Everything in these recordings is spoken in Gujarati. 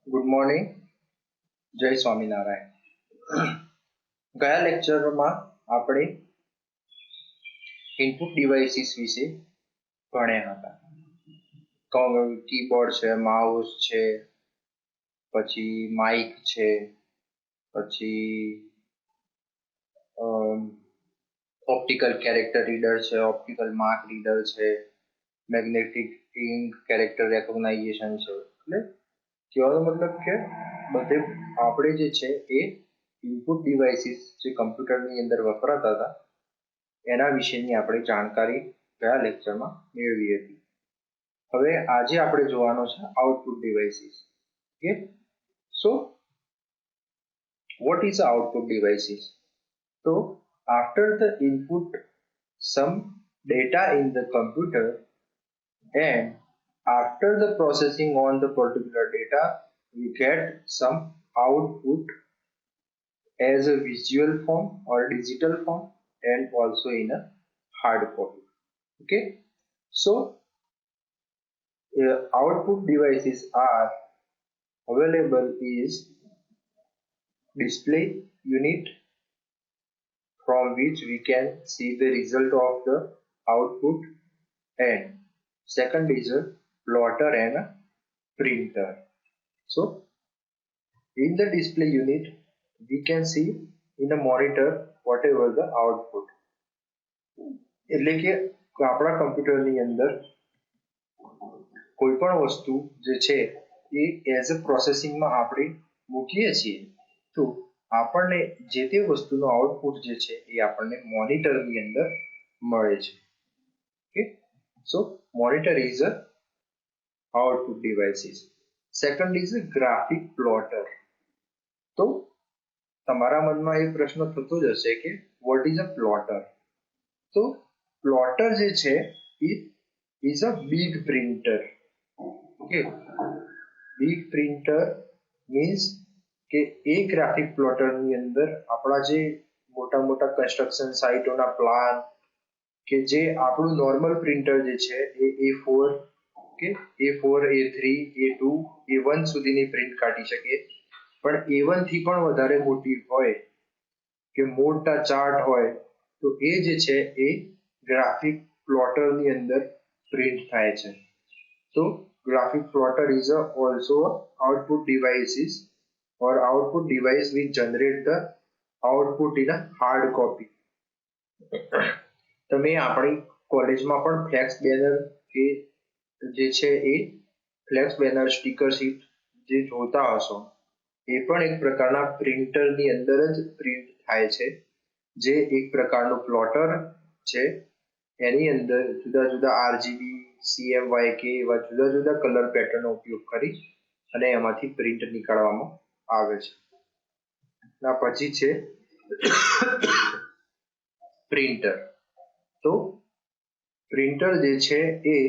Good morning. જય સ્વામિનારાયણ. ગયા લેક્ચરમાં આપણે ઇનપુટ ડિવાઇસીસ વિશે ભણ્યા હતા. કીબોર્ડ છે, માઉસ છે, પછી માઇક છે, પછી ઓપ્ટિકલ કેરેક્ટર રીડર છે, ઓપ્ટિકલ માર્ક રીડર છે, મેગ્નેટિક ઇન્ક કેરેક્ટર રેકોગ્નાઇઝેશન છે. એટલે કહેવાનો મતલબ કે બધે આપણે જે છે એ ઇનપુટ ડિવાઇસીસ જે કમ્પ્યુટરની અંદર વપરાતા હતા એના વિશેની આપણે જાણકારી ગયા લેક્ચરમાં મેળવી હતી. હવે આજે આપણે જોવાનો છે output devices. Okay, so what is output devices? So after the input some data in the computer and after the processing on the particular data we get some output as a visual form or digital form and also in a hard copy. Okay, so output devices are available is display unit from which we can see the result of the output, and second is a plotter and a printer. So in the display unit we can see in the monitor whatever the output. એટલે કે આપણા કમ્પ્યુટરની અંદર કોઈ પણ વસ્તુ જે છે એ એઝ અ પ્રોસેસિંગમાં આપણે મૂકીએ છીએ તો આપણને જે તે વસ્તુનો આઉટપુટ જે છે એ આપણને મોનિટરની અંદર મળે છે. Okay, so monitor is a output devices. Second is a graphic plotter. તો તમારા મનમાં એ પ્રશ્ન થતો જ હશે કે what is a plotter? તો plotter જે છે it is a big printer. Okay, big printer means કે એ ગ્રાફિક પ્લોટરની અંદર આપણા જે મોટા મોટા કન્સ્ટ્રક્શન સાઇટોના પ્લાન કે જે આપણું નોર્મલ પ્રિન્ટર જે છે એ A4 કે A4 A3 A2 A1 સુધીની પ્રિન્ટ કાઢી શકીએ, પણ A1 થી પણ વધારે મોટી હોય કે મોટા ચાર્ટ હોય તો એ જે છે એ ગ્રાફિક પ્લોટરની અંદર પ્રિન્ટ થાય છે. તો graphic plotter is also output devices or output device which generate the output in a hard copy. તમે આપણી કોલેજમાં પણ ફ્લેક્સ બેનર કે જે છે એ ફ્લેક્સ બેનર સ્ટીકર શીટ જે જોતા હશો એ પણ એક પ્રકારના પ્રિન્ટરની અંદર જ પ્રિન્ટ થાય છે, જે એક પ્રકારનું પ્લોટર છે. એની અંદર જુદા જુદા RGB CMYK એવા જુદા જુદા કલર પેટર્નનો ઉપયોગ કરી અને એમાંથી પ્રિન્ટ નીકાળવામાં આવે છે. પછી છે પ્રિન્ટર. તો પ્રિન્ટર જે છે એ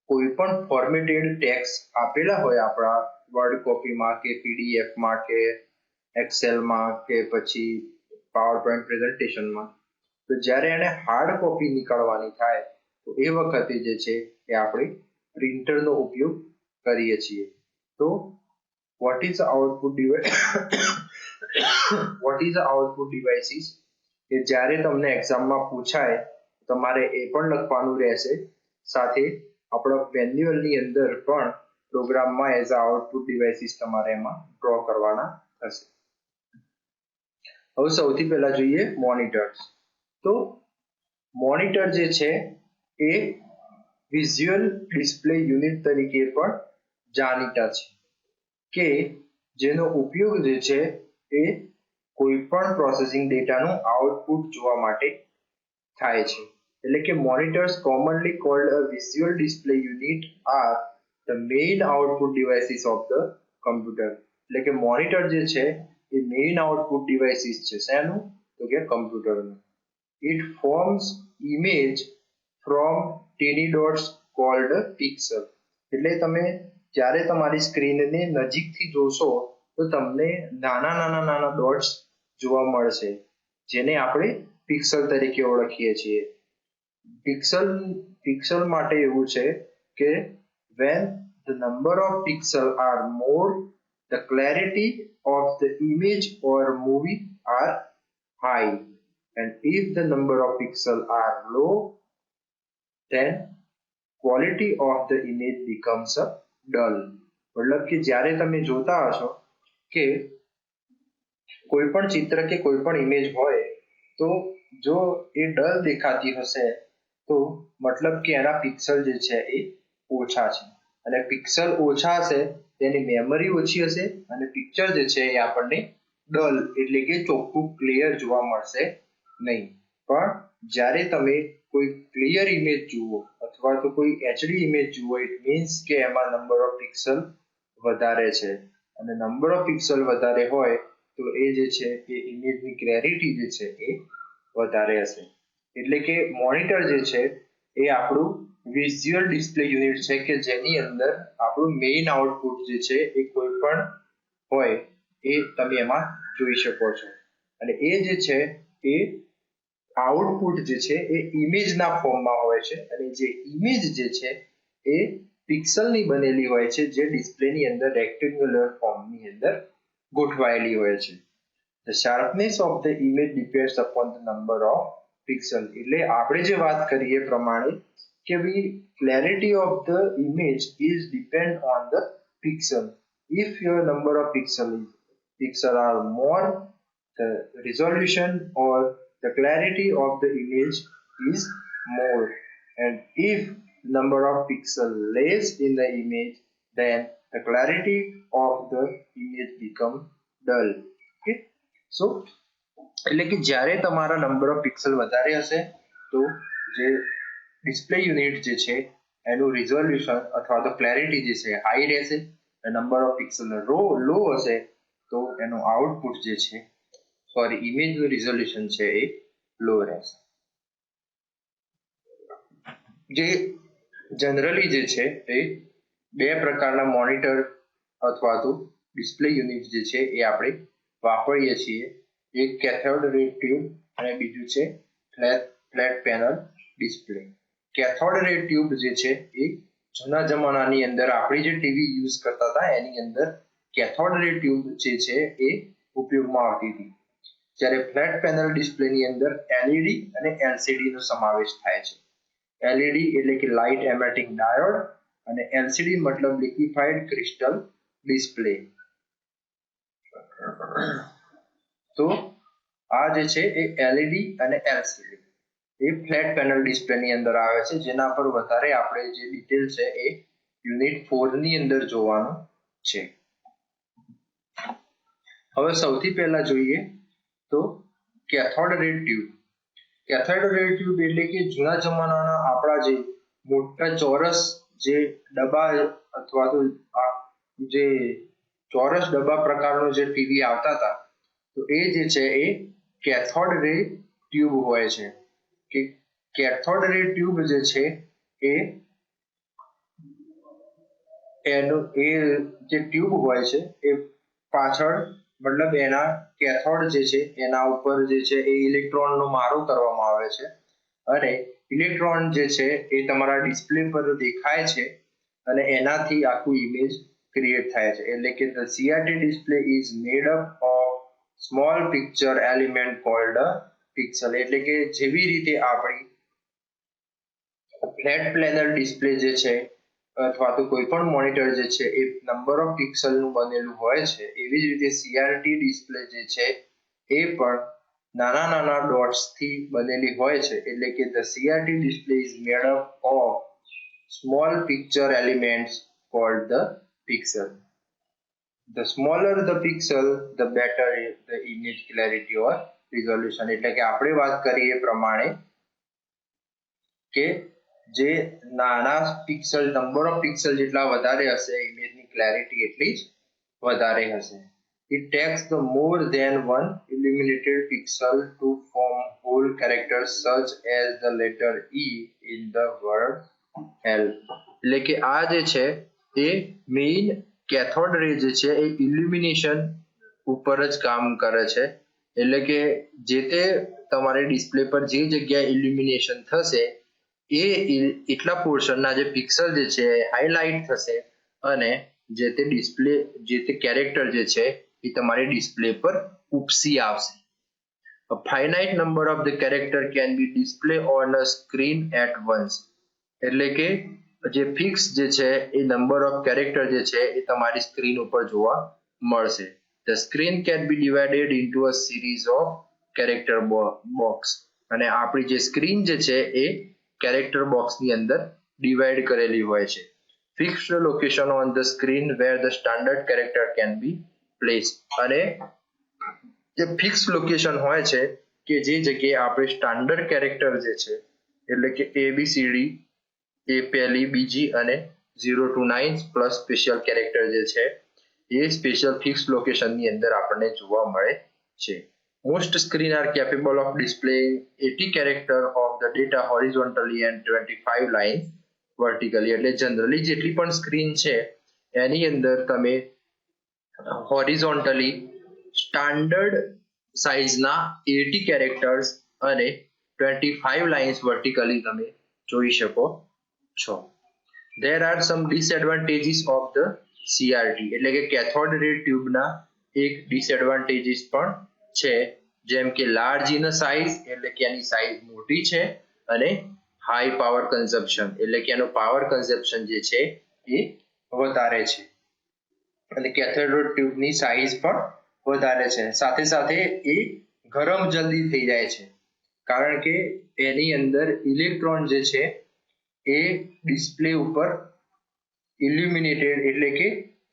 કોઈ પણ ફોર્મેટેડ ટેક્સ્ટ આપેલા હોય આપણા વર્ડ કોપીમાં કે પીડીએફમાં કે એક્સેલમાં કે પછી પાવર પોઈન્ટ પ્રેઝન્ટેશનમાં, તો જ્યારે એને હાર્ડ કોપી નીકાળવાની થાય તો એ વખતે જે છે એ આપણે પ્રિન્ટરનો ઉપયોગ કરીએ છીએ. તો what is the output device? What is the output devices? કે જ્યારે તમને એક્ઝામમાં પૂછાય તમારે એ પણ લખવાનું રહેશે, સાથે આપણા મેન્યુઅલની અંદર પણ પ્રોગ્રામમાં એઝ અ આઉટપુટ ડિવાઇસીસ તમારે એમાં ડ્રો કરવાના થશે. હવે સૌથી પહેલા જોઈએ મોનિટર્સ. તો મોનિટર જે છે એ વિઝ્યુઅલ ડિસ્પ્લે યુનિટ તરીકે પણ જાણીતા છે, કે જેનો ઉપયોગ જે છે એ કોઈ પણ પ્રોસેસિંગ ડેટાનું આઉટપુટ જોવા માટે થાય છે. એટલે કે monitors commonly cold a visual display unit are the main output devices of the computer. એટલે કે મોનિટર જે છે એ મેઇન આઉટપુટ ડિવાઇસીસ છે શેનું? તો કે કમ્પ્યુટરનું. It forms image from tiny dots called pixel. એટલે તમે જ્યારે તમારી સ્ક્રીનને નજીકથી જોશો તો તમને નાના નાના નાના ડોટ્સ જોવા મળશે, જેને આપણે પિક્સલ તરીકે ઓળખીએ છીએ. પિક્સલ માટે એવું છે કે when the number of pixels are more, the clarity of the image or movie are high, and if the number of pixels are low, then quality of the image becomes a dull. मतलब कि જ્યારે તમે જોતા હશો કે કોઈ પણ ચિત્ર કે કોઈ પણ ઇમેજ હોય તો જો એ ડલ દેખાતી હશે તો મતલબ કે એના પિક્સલ જે છે એ ઓછા છે, અને પિક્સલ ઓછા હશે તેની મેમરી ઓછી હશે અને પિક્ચર જે છે એ આપણને ડલ એટલે કે ચોખ્ખું ક્લિયર જોવા મળશે નહીં. પણ જ્યારે તમે કોઈ ક્લિયર ઇમેજ જુઓ અથવા તો કોઈ એચડી ઇમેજ જુઓ, ઇટ મીન્સ કે એમાં નંબર ઓફ પિક્સલ વધારે છે, અને નંબર ઓફ પિક્સલ વધારે હોય તો એ જે છે એ ઇમેજની ક્લેરિટી જે છે એ વધારે હશે. એટલે કે મોનિટર જે છે એ આપણું વિઝ્યુઅલ ડિસ્પ્લે યુનિટ છે કે જેની અંદર આપણું મેઇન આઉટપુટ જે છે એ કોઈ પણ હોય એ તમે એમાં જોઈ શકો છો, અને એ જે છે એ આઉટપુટ જે છે એ ઇમેજના ફોર્મમાં હોય છે, અને જે ઇમેજ જે છે એ પિક્સલની બનેલી હોય છે જે ડિસ્પ્લેની અંદર રેક્ટેન્ગ્યુલર ફોર્મની અંદર ગોઠવાયેલી હોય છે. The sharpness of the image depends upon the number of pixels. એટલે આપણે જે વાત કરીએ પ્રમાણે કે ભાઈ clarity of the image is depend on the pixel. If your number of pixels are more, the resolution or the clarity of the image is more, and if number of pixels less in the image, then the clarity of the image become dull. Okay, so એટલે કે જ્યારે તમારા નંબર ઓફ પિક્સલ વધારે હશે તો જે ડિસ્પ્લે યુનિટ જે છે એનું રિઝોલ્યુશન અથવા તો ક્લેરિટી જે છે હાઈ રહેશે, નંબર ઓફ પિક્સલ લો હશે તો એનું આઉટપુટ જે છે ઇમેજનું રિઝોલ્યુશન છે એ લો રહેશે. જે જનરલી જે છે એ બે પ્રકારના મોનિટર અથવા તો ડિસ્પ્લે યુનિટ જે છે એ આપણે વાપરીએ છીએ. એક કેથોડ રે ટ્યુબ અને બીજું છે ફ્લેટ પેનલ ડિસ્પ્લે. કેથોડ રે ટ્યુબ જે છે એ જૂના જમાનાની અંદર આપણે જે ટીવી યુઝ કરતા હતા એની અંદર કેથોડ રે ટ્યુબ જે છે એ ઉપયોગમાં આવતી હતી, જ્યારે ફ્લેટ પેનલ ડિસ્પ્લેની અંદર એલઈડી અને એલસીડી નો સમાવેશ થાય છે. એલઈડી એટલે કે લાઇટ એમિટિંગ ડાયોડ અને એલસીડી મતલબ લિક્વિફાઈડ ક્રિસ્ટલ ડિસ્પ્લે. તો આ જે છે એ એલઈડી અને એલસીડી એ ફ્લેટ પેનલ ડિસ્પ્લેની અંદર આવે છે, જેના પર વધારે આપણે જે ડિટેલ છે એ યુનિટ 4 ની અંદર જોવાનું છે. હવે સૌથી પહેલા જોઈએ તો કેથોડ રે ટ્યુબ. કેથોડ રે ટ્યુબ એટલે કે જૂના જમાનાના આપણા જે મોટા ચોરસ જે ડબ્બા અથવા તો જે ચોરસ ડબ્બા પ્રકારનો જે ટીવી આવતા હતા તો એ જે છે એ કેથોડ રે ટ્યુબ હોય છે. કે કેથોડ રે ટ્યુબ જે છે એ એનું એ જે ટ્યુબ હોય છે એ પાછળ મતલબ એના કેથોડ જે છે એના ઉપર જે છે એ ઇલેક્ટ્રોનનો મારો કરવામાં આવે છે, અને ઇલેક્ટ્રોન જે છે એ તમારા ડિસ્પ્લે પર દેખાય છે અને એનાથી આખું ઇમેજ ક્રિએટ થાય છે. એટલે કે the CRT display is made up of small picture element called a pixel. એટલે કે જેવી રીતે આપણી ફ્લેટ પ્લેનર ડિસ્પ્લે જે છે અથવા તો કોઈ પણ મોનિટર જે છે એ નંબર ઓફ પિક્સલ નું બનેલું હોય છે, એવી જ રીતે સીઆરટી ડિસ્પ્લે જે છે એ પણ નાના નાના ડોટ્સ થી બનેલી હોય છે. એટલે કે the CRT display is made up of small picture elements called the pixel. The smaller the pixel, the better the image clarity or resolution. એટલે કે આપણે વાત કરીએ પ્રમાણે કે જે નાના પિક્સલ નંબર ઓફ પિક્સલ જેટલા વધારે હશે ઇમેજની ક્લેરિટી એટલી જ વધારે હશે. It takes the more than one illuminated pixel to form whole characters such as the letter E in the word help. એટલે કે આ જે છે એ મેઇન કેથોડ રે જે છે એ ઇલ્યુમિનેશન ઉપર જ કામ કરે છે. એટલે કે જે તે તમારી ડિસ્પ્લે પર જે જગ્યાએ ઇલ્યુમિનેશન થશે એ એટલા પોર્શનના જે પિક્સલ જે છે હાઇલાઇટ થશે અને જે તે કેરેક્ટર જે છે એ તમારી ડિસ્પ્લે પર ઉપસી આવશે. A finite number of the character can be displayed on a screen at once. એટલે કે જે ફિક્સ જે છે એ નંબર ઓફ કેરેક્ટર જે છે એ તમારી સ્ક્રીન ઉપર જોવા મળશે. The screen can be divided into a series of character box. અને આપણી જે સ્ક્રીન જે છે એ કેરેક્ટર બોક્સની અંદર ડિવાઈડ કરેલી હોય છે. Fixed location on the screen where the standard character can be placed. અને જે ફિક્સ લોકેશન હોય છે કે જે જગ્યાએ આપણે સ્ટાન્ડર્ડ કેરેક્ટર જે છે એટલે કે ABCD એ પહેલી બીજી અને 0 to 9 પ્લસ સ્પેશિયલ કેરેક્ટર જે છે એ સ્પેશિયલ ફિક્સ લોકેશનની અંદર આપણને જોવા મળે છે. Most screen are capable of displaying 80 character of the data horizontally and 25 lines vertically. એટલે જનરલી જેટલી પણ સ્ક્રીન છે એની અંદર તમે હોરિઝોન્ટલી સ્ટાન્ડર્ડ સાઇઝના 80 કેરેક્ટર્સ અને 25 લાઇન્સ વર્ટિકલી તમે જોઈ શકો છો. There are some disadvantages of the CRT. એટલે કે કેથોડ રે ટ્યુબના એક ડિસએડવાન્ટેજીસ પણ છે, જેમ કે લાર્જ ઇન સાઇઝ એટલે કે એની સાઇઝ મોટી છે અને હાઈ પાવર કન્ઝમ્પશન એટલે કે એનો પાવર કન્ઝમ્પશન જે છે એ વધારે છે અને કેથોડ ટ્યુબની સાઇઝ પણ વધારે છે. સાથે સાથે એ ગરમ જલ્દી થઈ જાય છે કારણ કે એની અંદર ઇલેક્ટ્રોન જે છે એ ડિસ્પ્લે ઉપર ઇલ્યુમિનેટેડ એટલે કે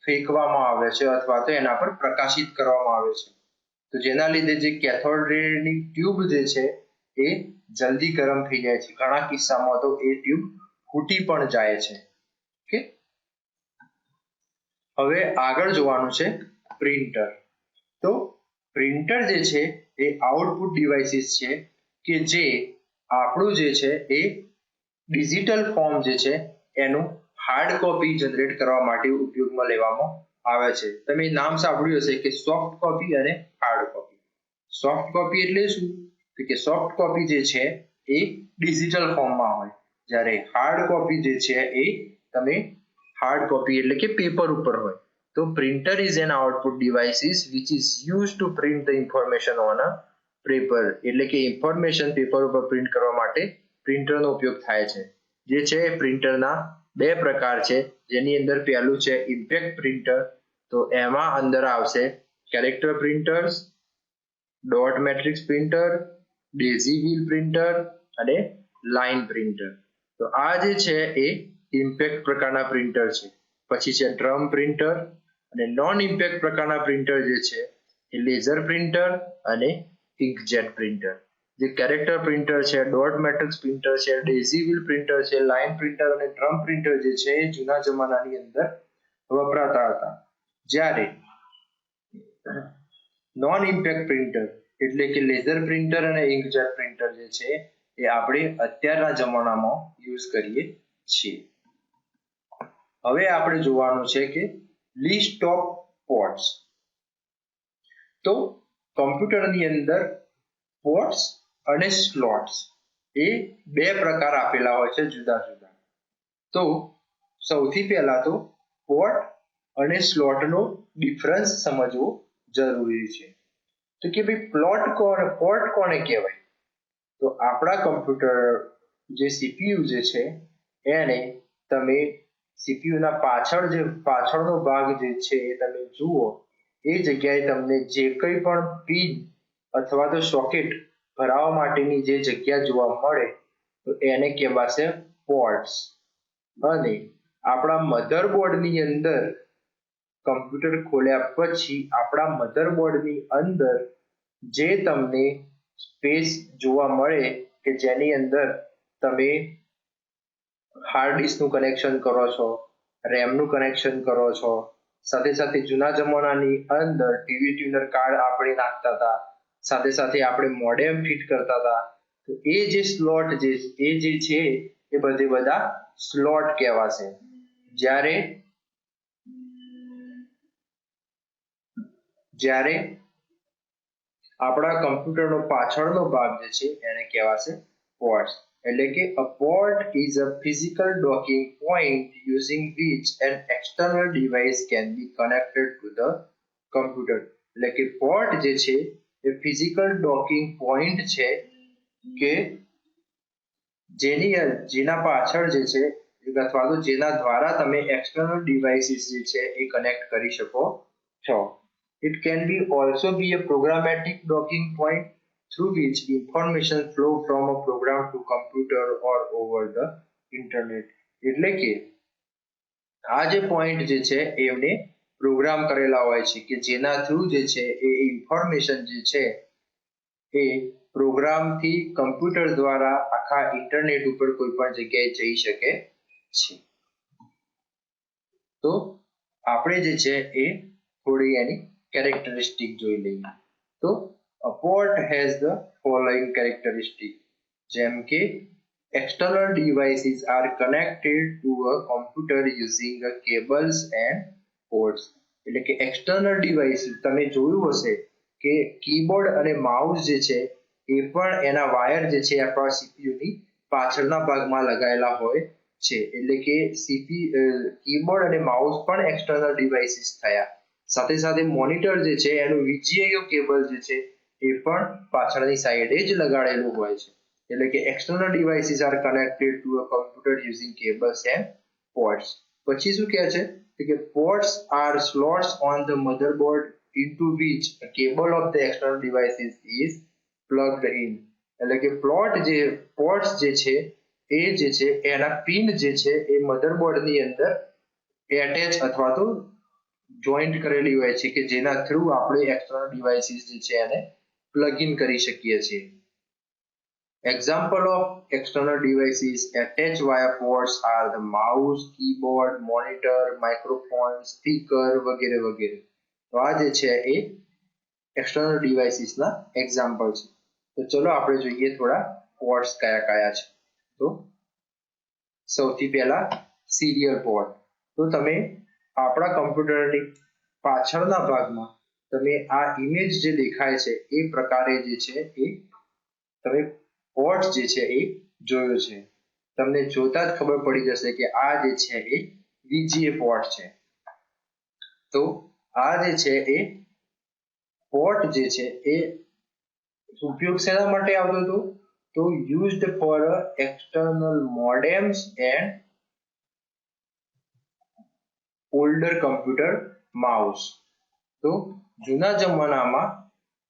ફેંકવામાં આવે છે અથવા તો એના પર પ્રકાશિત કરવામાં આવે છે. તો જેના લીધે જે કેથોડ રેની ટ્યુબ જે છે એ જલ્દી ગરમ થઈ જાય છે. ઘણા કિસ્સામાં તો એ ટ્યુબ ફૂટી પણ જાય છે. ઓકે, હવે આગળ જોવાનું છે પ્રિન્ટર. તો પ્રિન્ટર જે છે એ આઉટપુટ ડિવાઇસીસ છે કે જે આપણું જે છે એ ડિજિટલ ફોર્મ જે છે એનું હાર્ડ કોપી જનરેટ કરવા માટે ઉપયોગમાં લેવામાં આવે છે. તમે નામ સાંભળ્યું હશે કે સોફ્ટ કોપી અને હાર્ડ કોપી. સોફ્ટ કોપી એટલે શું? તો કે સોફ્ટ કોપી જે છે એ ડિજિટલ ફોર્મમાં હોય, જ્યારે હાર્ડ કોપી જે છે એ તમે હાર્ડ કોપી એટલે કે પેપર ઉપર હોય. તો printer is an output devices which is used to print the information on a paper. એટલે કે ઇન્ફોર્મેશન પેપર ઉપર પ્રિન્ટ કરવા માટે પ્રિન્ટરનો ઉપયોગ થાય છે. જે છે પ્રિન્ટરના બે પ્રકાર છે, જેની અંદર પહેલું છે ઇમ્પેક્ટ પ્રિન્ટર. તો એમાં અંદર આવશે character printers, dot matrix printer, daisy wheel printer અને લાઇન પ્રિન્ટર. તો આ જે છે એ ઇમ્પેક્ટ પ્રકારના પ્રિન્ટર છે. પછી છે ડ્રમ પ્રિન્ટર અને નોન ઇમ્પેક્ટ પ્રકારના પ્રિન્ટર જે છે એ લેઝર પ્રિન્ટર અને ઇન્કજેટ પ્રિન્ટર. જે કેરેક્ટર પ્રિન્ટર છે, ડોટ મેટ્રિક્સ પ્રિન્ટર છે, ડેઝી વ્હીલ પ્રિન્ટર છે, લાઇન પ્રિન્ટર અને ડ્રમ પ્રિન્ટર જે છે એ જૂના જમાનાની અંદર વપરાતા હતા. જ્યારે નોન ઇમ્પેક્ટ પ્રિન્ટર એટલે કે લેઝર પ્રિન્ટર અને ઇન્કજેટ પ્રિન્ટર જે છે એ આપણે અત્યારના જમાનામાં યુઝ કરીએ છીએ. હવે આપણે જોવાનું છે કે લિસ્ટ ઓફ પોર્ટ્સ. તો કમ્પ્યુટરની અંદર પોર્ટ્સ અને સ્લોટ્સ એ બે પ્રકાર આપેલા હોય છે જુદા જુદા. તો સૌથી પહેલા તો પોર્ટ અને સ્લોટનો ડિફરન્સ સમજવો જરૂરી છે. તો કે ભાઈ પોર્ટ કોને કહેવાય? તો આપણા કમ્પ્યુટર જે સીપીયુ જે છે એને તમે સીપીયુના પાછળનો ભાગ જે છે એ તમે જુઓ, એ જગ્યાએ તમને જે કંઈ પણ પિન અથવા તો સોકેટ ભરાવા માટેની જે જગ્યા જોવા મળે તો એને કહેવાશે પોર્ટ્સ. અને આપણા મધરબોર્ડની અંદર કમ્પ્યુટર ખોલ્યા પછી આપણા મધરબોર્ડની અંદર જે તમને સ્પેસ જોવા મળે કે જેની અંદર તમે હાર્ડ ડિસ્કનું કનેક્શન કરો છો, રેમનું કનેક્શન કરો છો, સાથે સાથે જૂના જમાનાની અંદર ટીવી ટ્યુનર કાર્ડ આપણે નાખતા હતા, સાથે સાથે આપણે મોડેમ ફિટ કરતા હતા. તો એ જે સ્લોટ જે છે એ બધા સ્લોટ કહેવાશે. જ્યારે આપણા કમ્પ્યુટરનો પાછળનો ભાગ જે છે એને કહેવાશે પોર્ટ્સ. એટલે કે a port is a physical docking point using which an external device can be connected to the computer. એટલે કે port જે છે એ physical docking point છે કે જેના પાછળ જે છે અથવા તો જેના દ્વારા તમે external devices જે છે એ connect કરી શકો છો. It can be also be a programmatic docking point through which information flow from a program to computer or over the internet. એટલે કે આ જે પોઈન્ટ જે છે એમને પ્રોગ્રામ કરેલા હોય છે કે જેના થ્રુ જે છે એ ઇન્ફોર્મેશન જે છે એ પ્રોગ્રામથી કમ્પ્યુટર દ્વારા આખા ઇન્ટરનેટ ઉપર કોઈ પણ જગ્યાએ જઈ શકે છે. તો આપણે જે છે એ થોડી એની કેરેક્ટરિસ્ટિક જોઈ લઈએ. તો a port has the following characteristic. જેમ કે external devices are connected to a computer using a cables and ports. એટલે કે external devices તમે જોયું હશે કે કીબોર્ડ અને માઉસ જે છે એ પણ એના વાયર જે છે આપણા CPU ની પાછળના ભાગમાં લગાવેલા હોય છે. એટલે કે કીબોર્ડ અને માઉસ પણ એક્સટર્નલ ડિવાઇસીસ થયા. સાથે સાથે મોનિટર જે છે એનું VGA કેબલ જે છે એ પણ પાછળની સાઈડે જ લગાડેલું હોય છે. એટલે કે external devices are connected to a computer using cables and ports. પછી શું કહે છે કે ports are slots on the motherboard into which a cable of the external devices is plugged in. એટલે કે ports જે છે એ જે છે એના પિન જે છે એ મધરબોર્ડની અંદર એટેચ અથવા તો જોઈન્ટ કરેલી હોય છે કે જેના થ્રુ આપણે એક્સટર્નલ ડિવાઇસીસ જે છે એને પ્લગ ઇન કરી શકીએ છીએ. Example of external devices attached via ports are the mouse, keyboard, monitor, microphone, speaker વગેરે વગેરે. તો આ જે છે એ external devices ના એક્ઝામ્પલ છે. તો ચલો આપણે જોઈએ થોડા પોર્ટ્સ કયા કયા છે. તો સૌથી પહેલા સિરિયલ પોર્ટ. તો તમે આપણા કમ્પ્યુટરની પાછળના ભાગમાં તમે આ ઇમેજ જે દેખાય છે એ પ્રકારે જે છે એ તમે પોર્ટ જે છે એ જોયો છે. તમને જોતા જ ખબર પડી જશે કે આ જે છે એ VGA પોર્ટ છે. તો આ જે છે એ પોર્ટ જે છે એ ઉપયોગ શેના માટે આવતો હતો? તો used for external modems and older computer mouse. તો જૂના જમાનામાં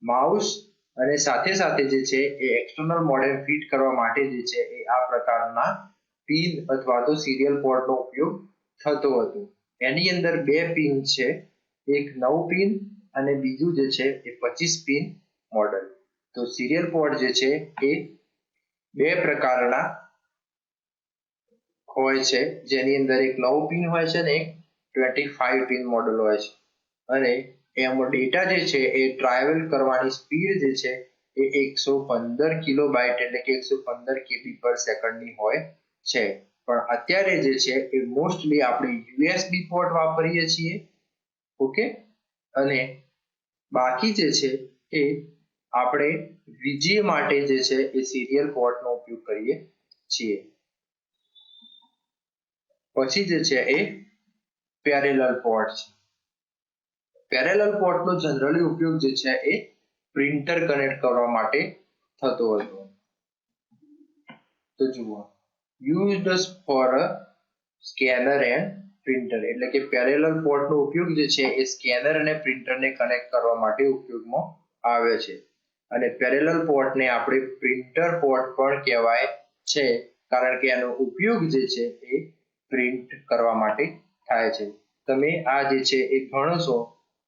માઉસ અને સાથે સાથે જે છે એ એક્સટર્નલ મોડેમ ફિટ કરવા માટે જે છે એ આ પ્રકારના પિન અથવા તો સિરિયલ પોર્ટનો ઉપયોગ થતો હતો. એની અંદર બે પિન છે, એક 9 પિન અને બીજું જે છે એ 25 પિન મોડેલ. તો સિરિયલ પોર્ટ જે છે એ બે પ્રકારના હોય છે, જેની અંદર એક 9 પિન હોય છે ને એક 25 પિન મોડેલ હોય છે. અને એમાં ડેટા જે છે એ ટ્રાવેલ કરવાની સ્પીડ જે છે એ 115 કિલોબાઇટ એટલે કે 115 KB પર સેકન્ડની હોય છે. પણ અત્યારે જે છે એ મોસ્ટલી આપણે USB પોર્ટ વાપરીએ છીએ. ઓકે, અને બાકી જે છે એ આપણે VGA માટે જે છે એ સિરિયલ પોર્ટનો ઉપયોગ કરીએ છીએ. પછી જે છે એ પેરેલલ પોર્ટ છે. પેરેલલ પોર્ટનો જનરલી ઉપયોગ જે છે એ પ્રિન્ટર કનેક્ટ કરવા માટે થતો હતો. તો જુઓ, used for a scanner and printer. એટલે કે પેરેલલ પોર્ટનો ઉપયોગ જે છે એ સ્કેનર અને પ્રિન્ટરને કનેક્ટ કરવા માટે ઉપયોગમાં આવે છે. અને પેરેલલ પોર્ટને આપણે પ્રિન્ટર પોર્ટ પણ કહેવાય છે, કારણ કે એનો ઉપયોગ જે છે એ પ્રિન્ટ કરવા માટે થાય છે. તમે આ જે છે એ ગણશો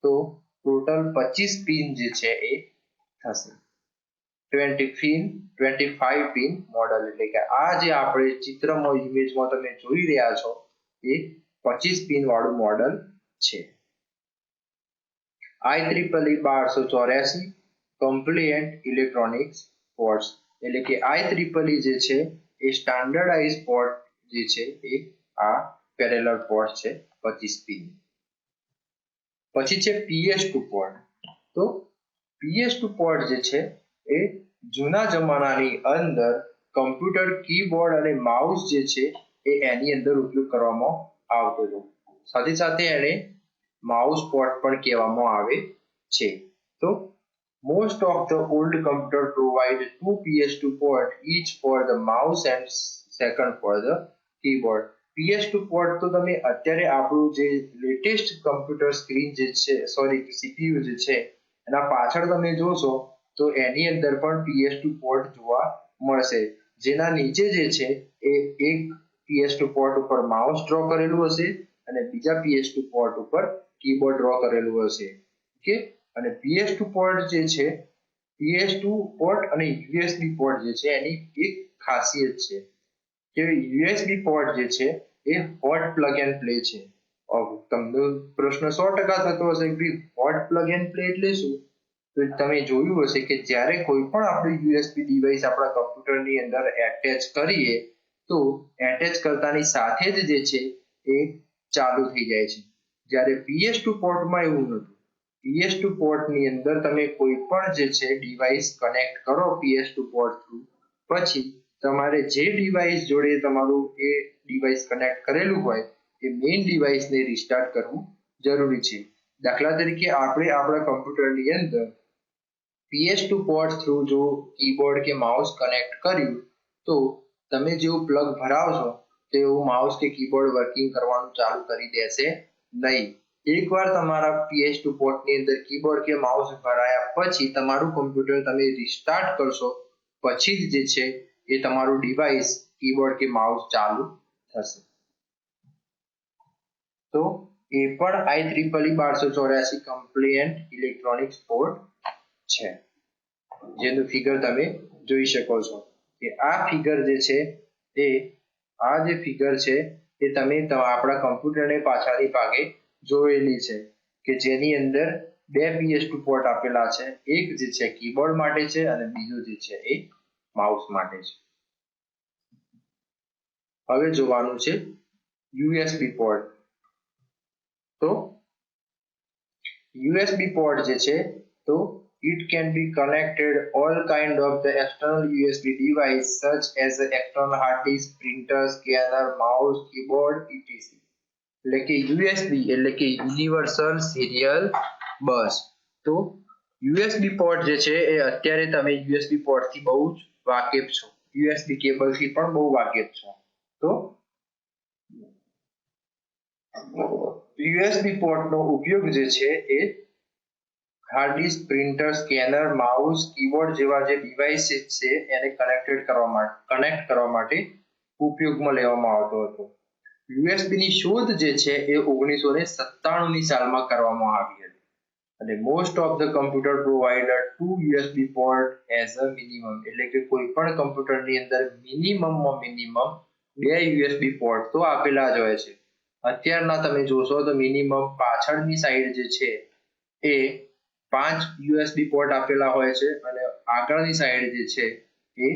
તો ટોટલ 25 પિન જે છે એ થશે. 25 પિન મોડેલ. એટલે કે આ જે આપણે ચિત્રમાં ઇમેજમાં તમે જોઈ રહ્યા છો એ 25 પિન વાળું મોડેલ છે. IEEE 1284 compliant electronics ports. એટલે કે IEEE જે છે એ સ્ટાન્ડર્ડાઇઝ પોર્ટ જે છે એ આ પેરેલલ પોર્ટ છે 25 પિન. પછી છે PS2 પોર્ટ. તો PS2 પોર્ટ જે છે એ જૂના જમાનાની અંદર કમ્પ્યુટર કીબોર્ડ અને માઉસ જે છે એ એની અંદર ઉપયોગ કરવામાં આવતો હતો. સાથે સાથે એને માઉસ પોર્ટ પણ કહેવામાં આવે છે. તો most of the old computer provide two PS2 port, each for the mouse and second for the keyboard. PS2 port તો તમે અત્યારે આપણું જે લેટેસ્ટ કમ્પ્યુટર સ્ક્રીન જે છે CPU જે છે એના પાછળ તમે જોશો તો એની અંદર પણ PS2 પોર્ટ જોવા મળશે, જેના નીચે જે છે એ એક PS2 પોર્ટ ઉપર માઉસ ડ્રો કરેલું હશે અને બીજા PS2 પોર્ટ ઉપર કીબોર્ડ ડ્રો કરેલું હશે. ઓકે, અને PS2 પોર્ટ જે છે PS2 પોર્ટ અને USB પોર્ટ જે છે એની એક ખાસિયત છે કે USB પોર્ટ જે છે એ હોટ પ્લગ એન્ડ પ્લે છે. તમને પ્રશ્ન 100% થતો હશે કે હોટ પ્લગ એન્ડ પ્લે એટલે શું? તો તમે જોયું હશે કે જ્યારે કોઈ પણ આપણે USB ડિવાઇસ આપણા કમ્પ્યુટરની અંદર એટેચ કરીએ તો એટેચ કરતાની સાથે જ જે છે એ ચાલુ થઈ જાય છે. જ્યારે PS2 પોર્ટમાં એવું નહોતું. PS2 પોર્ટની અંદર તમે કોઈ પણ જે છે ડિવાઇસ કનેક્ટ કરો PS2 પોર્ટ થ્રુ, પછી તમારે જે ડિવાઇસ જોડે તમારું એ ડિવાઇસ કનેક્ટ કરેલું હોય એ મેઇન ડિવાઇસને રિસ્ટાર્ટ કરવું જરૂરી છે. દાખલા તરીકે આપણે આપણા કમ્પ્યુટરની અંદર PS2 પોર્ટ થ્રુ જો કીબોર્ડ કે માઉસ કનેક્ટ કર્યું તો તમે જેવું પ્લગ ભરાવશો તેવું માઉસ કે કીબોર્ડ વર્કિંગ કરવાનું ચાલુ કરી દેશે નહીં. એકવાર તમારા PS2 પોર્ટની અંદર કીબોર્ડ કે માઉસ ભરાયા પછી તમારું કમ્પ્યુટર તમે રિસ્ટાર્ટ કરશો પછી જ જે છે એ તમારું ડિવાઇસ કીબોર્ડ કે માઉસ ચાલુ થશે. તો એ પણ IEEE 1284 કમ્પ્લાયન્ટ ઇલેક્ટ્રોનિક્સ પોર્ટ છે, જેનું ફિગર તમે જોઈ શકો છો કે આ ફિગર જે છે એ આ જે ફિગર છે એ તમે આપણા કમ્પ્યુટરને પાછળની ભાગે જોયેલી છે કે જેની અંદર બે PS2 પોર્ટ આપેલા છે, એક જે છે કીબોર્ડ માટે છે અને બીજું જે છે એ માઉસ માટે છે. હવે જોવાનું છે USB પોર્ટ. તો USB પોર્ટ જે છે તો it can be connected all kind of the external USB device such as the external hard disk, printer, scanner, mouse, keyboard, etc. એટલે કે USB એટલે કે યુનિવર્સલ સિરિયલ બસ. તો USB પોર્ટ જે છે એ અત્યારે તમે USB પોર્ટથી બહુ જ વાકેફ છો, USB કેબલથી પણ બહુ વાકેફ છો. તો USB પોર્ટનો ઉપયોગ જે છે એ hard disk, printer, scanner, mouse, keyboard જેવા જે ડિવાઇસીસ છે એને કનેક્ટ કરવા માટે ઉપયોગમાં લેવામાં આવતો હતો. USB ની શોધ જે છે એ 1997 ની સાલમાં કરવામાં આવી હતી અને most of the computer provider 2 USB port as a minimum, એટલે કે કોઈ પણ કમ્પ્યુટરની અંદર મિનિમમ 2 USB પોર્ટ તો આપેલા જ હોય છે. અત્યારના તમે જોશો તો મિનિમમ પાછળની સાઈડ જે છે એ 5 USB પોર્ટ આપેલા હોય છે અને આગળની સાઈડ જે છે એ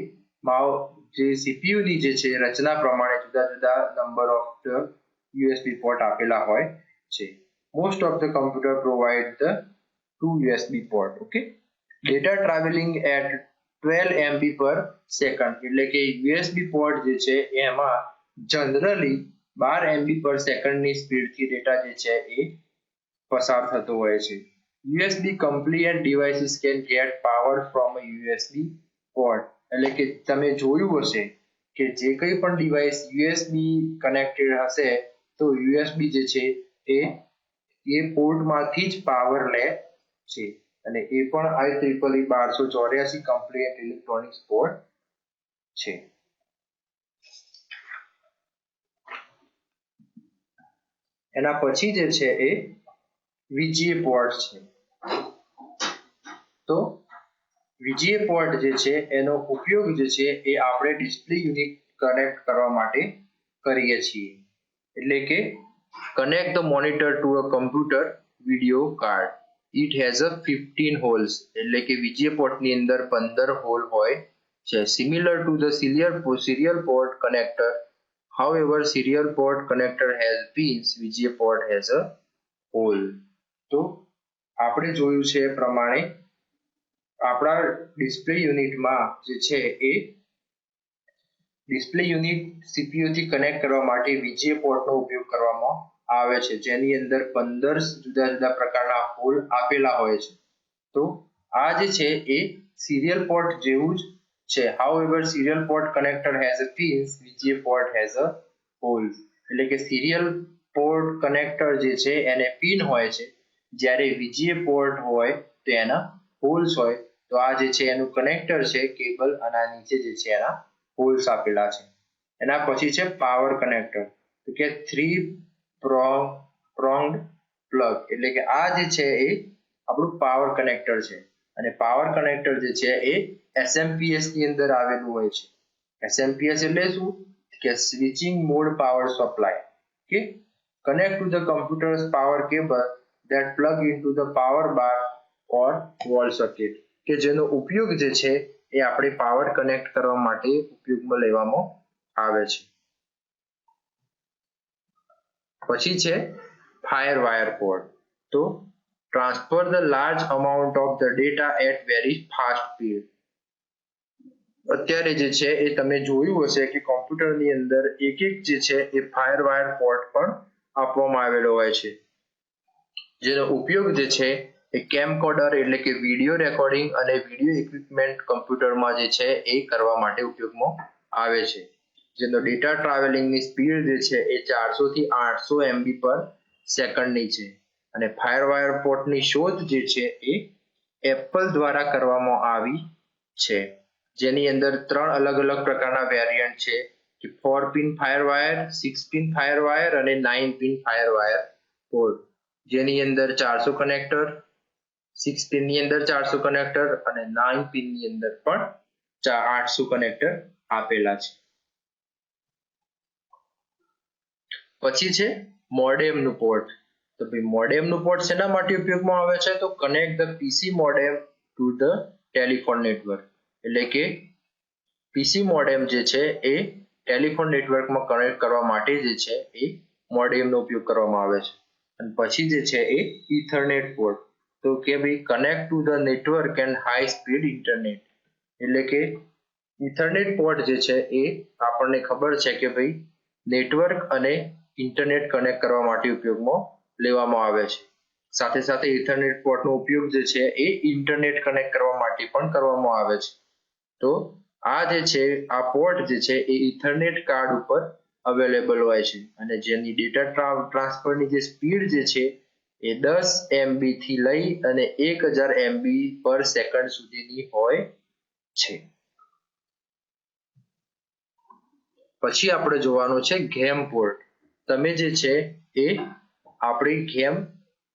જે CPU ની જે છે રચના પ્રમાણે જુદા જુદા number of the USB port આપેલા હોય છે. Most of the computer provide the 2 USB port. Okay, data travelling at 12 MB per second, એટલે કે USB પોર્ટ જે છે એમાં જનરલી 12 MB પર સેકન્ડની સ્પીડથી ડેટા જે છે એ પસાર થતો હોય છે. USB compliant devices can get power from a USB port. એટલે કે તમે જોયું હશે કે જે કંઈ પણ ડિવાઇસ USB કનેક્ટેડ હશે તો USB જે છે એ પોર્ટમાંથી જ પાવર લે છે અને એ પણ IEEE 1284 કમ્પ્લાયન્ટ ઇલેક્ટ્રોનિક્સ પોર્ટ છે. એના પછી જે છે એ VGA પોર્ટ છે. તો VGA પોર્ટ જે છે એનો ઉપયોગ જે છે એ આપણે ડિસ્પ્લે યુનિટ કનેક્ટ કરવા માટે કરીએ છીએ. એટલે કે connect the monitor to a computer video card. It has a 15 holes, એટલે કે VGA પોર્ટની અંદર 15 હોલ હોય છે. Similar to the serial port connector, however serial port connector has pins, VGA port has a hole. તો આપણે જોયું છે એ પ્રમાણે આપણા ડિસ્પ્લે યુનિટમાં જે છે એ ડિસ્પ્લે યુનિટ CPU થી કનેક્ટ કરવા માટે VGA પોર્ટનો ઉપયોગ કરવામાં આવે છે, જેની અંદર 15 જુદા જુદા પ્રકારના હોલ આપેલા હોય છે. તો આ જે છે એ સિરિયલ પોર્ટ જેવું જ છે. However, serial port connector has a pins, VGA port has a holes. એટલે કે સિરિયલ પોર્ટ કનેક્ટર જે છે એને પિન હોય છે, જ્યારે VGA પોર્ટ હોય તો એના હોલ્સ હોય. તો આ જે છે એનું કનેક્ટર છે કેબલ, અને આ નીચે જે છે એના હોલ્સ આપેલા છે. એના પછી છે પાવર કનેક્ટર, તો કે 3 pronged plug, એટલે કે આ જે છે એ આપણું પાવર કનેક્ટર છે. અને પાવર કનેક્ટર જે છે એ SMPS ની અંદર આવેલું હોય છે. SMPS એટલે શું કે સ્વિચિંગ મોડ પાવર સપ્લાય. કે connect to the computer's power cable that plug into the power bar or wall socket, કે જેનો ઉપયોગ જે છે એ આપણે પાવર કનેક્ટ કરવા માટે ઉપયોગમાં લેવામાં આવે છે. પછી છે ફાયર વાયર પોર્ટ. તો transfer the large amount of the data at very fast speed. અત્યારે જે છે એ તમે જોયું હશે કે કોમ્પ્યુટરની અંદર એક જે છે એ ફાયર વાયર પોર્ટ પણ આપવામાં આવેલો હોય છે, જેનો ઉપયોગ જે છે એ કેમકોડર એટલે કે વિડીયો રેકોર્ડિંગ અને વિડીયો ઇક્વિપમેન્ટ કમ્પ્યુટરમાં જે છે એ કરવા માટે ઉપયોગમાં આવે છે, જેનો ડેટા ટ્રાવેલિંગની સ્પીડ જે છે એ 400 થી 800 MB પર સેકન્ડની છે. અને ફાયર વાયર પોર્ટની શોધ જે છે એ એપલ દ્વારા કરવામાં આવી છે, જેની અંદર 3 અલગ અલગ પ્રકારના વેરિયન્ટ છે કે 4 pin fire wire, 6 pin fire wire અને 9 પિન ફાયર વાયર પોર્ટ, જેની અંદર 400 કનેક્ટર, 6 પિન ની અંદર 400 કનેક્ટર અને 9 પિન ની અંદર પણ 800 કનેક્ટર આપેલા છે. પછી છે મોડેમનું પોર્ટ. તો ભાઈ મોડેમનું પોર્ટ શેના માટે ઉપયોગમાં આવે છે? તો connect the PC modem to the telephone network, એટલે કે પીસી મોડેમ જે છે એ ટેલિફોન નેટવર્કમાં કનેક્ટ કરવા માટે જે છે એ મોડેમનો ઉપયોગ કરવામાં આવે છે. અને પછી જે છે એ ઇથરનેટ પોર્ટ, તો કે ભાઈ connect to the network and high speed internet, એટલે કે ઇથરનેટ પોર્ટ જે છે એ આપણને ખબર છે કે ભાઈ નેટવર્ક અને ઇન્ટરનેટ કનેક્ટ કરવા માટે ઉપયોગમાં લેવામાં આવે છે. સાથે સાથે ઇથરનેટ પોર્ટનો ઉપયોગ જે છે એ ઇન્ટરનેટ કનેક્ટ કરવા માટે પણ કરવામાં આવે છે. તો આ જે છે આ પોર્ટ જે છે એ ઇથરનેટ કાર્ડ ઉપર અવેલેબલ હોય છે, અને જેની ડેટા ટ્રાન્સફરની જે સ્પીડ જે છે એ 10 MB થી લઈ અને 1000 MB પર સેકન્ડ સુધીની હોય છે. પછી આપણે જોવાનું છે ગેમ પોર્ટ. તમે જે છે એ આપણી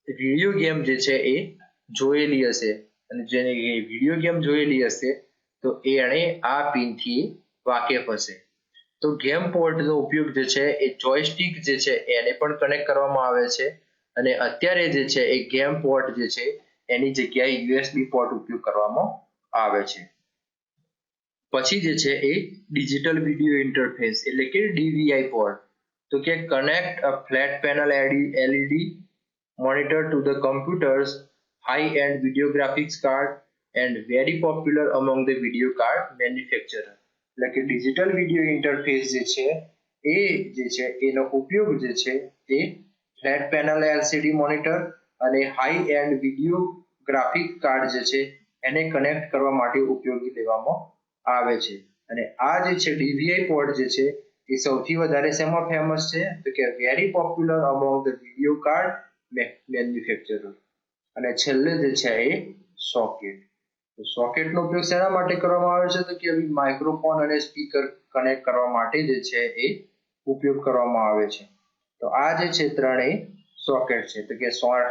વિડીયો ગેમ જે છે એ જોયેલી હશે, અને જેને વિડીયો ગેમ જોયેલી હશે તો એણે આ પિનથી વાકેફ હશે. તો ગેમ પોર્ટનો ઉપયોગ જે છે એ જોયસ્ટિક જે છે એને પણ કનેક્ટ કરવામાં આવે છે, અને અત્યારે જે છે એ ગેમ પોર્ટ જે છે એની જગ્યાએ USB પોર્ટ ઉપયોગ કરવામાં આવે છે. પછી જે છે એ ડિજિટલ વિડિયો ઇન્ટરફેસ એટલે કે DVI પોર્ટ, તો કે connect a flat panel LED monitor to the computer's high-end video graphics card and very popular among the video card manufacturer. એટલે કે ડિજિટલ વિડિયો ઇન્ટરફેસ જે છે એનો ઉપયોગ જે છે એ ફ્લેટ પેનલ LCD મોનિટર અને high and video graphic card જે છે એને કનેક્ટ કરવા માટે ઉપયોગી લેવામાં આવે છે. અને આ જે છે DVI પોર્ટ જે છે એ સૌથી વધારે શેમાં ફેમસ છે? તો કે very popular among the video card manufacturer. અને છેલ્લે જે છે એ સોકેટ. તો સોકેટનો ઉપયોગ શેના માટે કરવામાં આવે છે? તો કે માઇક્રોફોન અને સ્પીકર કનેક્ટ કરવા માટે જે છે એ ઉપયોગ કરવામાં આવે છે. તો આ જે છે ત્રણેય સોકેટ છે. તો કે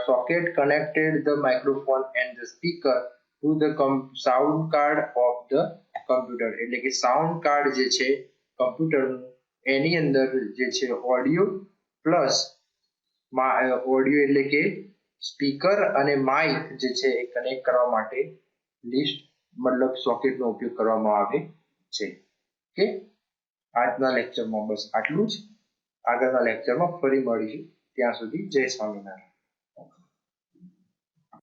socket connected the microphone and the speaker to the sound card of the computer, એટલે કે સાઉન્ડ કાર્ડ જે છે કમ્પ્યુટરનું એની અંદર જે છે ઓડિયો પ્લસ ઓડિયો એટલે કે સ્પીકર અને માઇક જે છે એ કનેક્ટ કરવા માટે સોકેટનો ઉપયોગ કરવામાં આવે છે. કે આજના લેક્ચરમાં બસ આટલું જ. આગળના લેક્ચરમાં ફરી મળીશું. ત્યાં સુધી જય સ્વામિનારાયણ.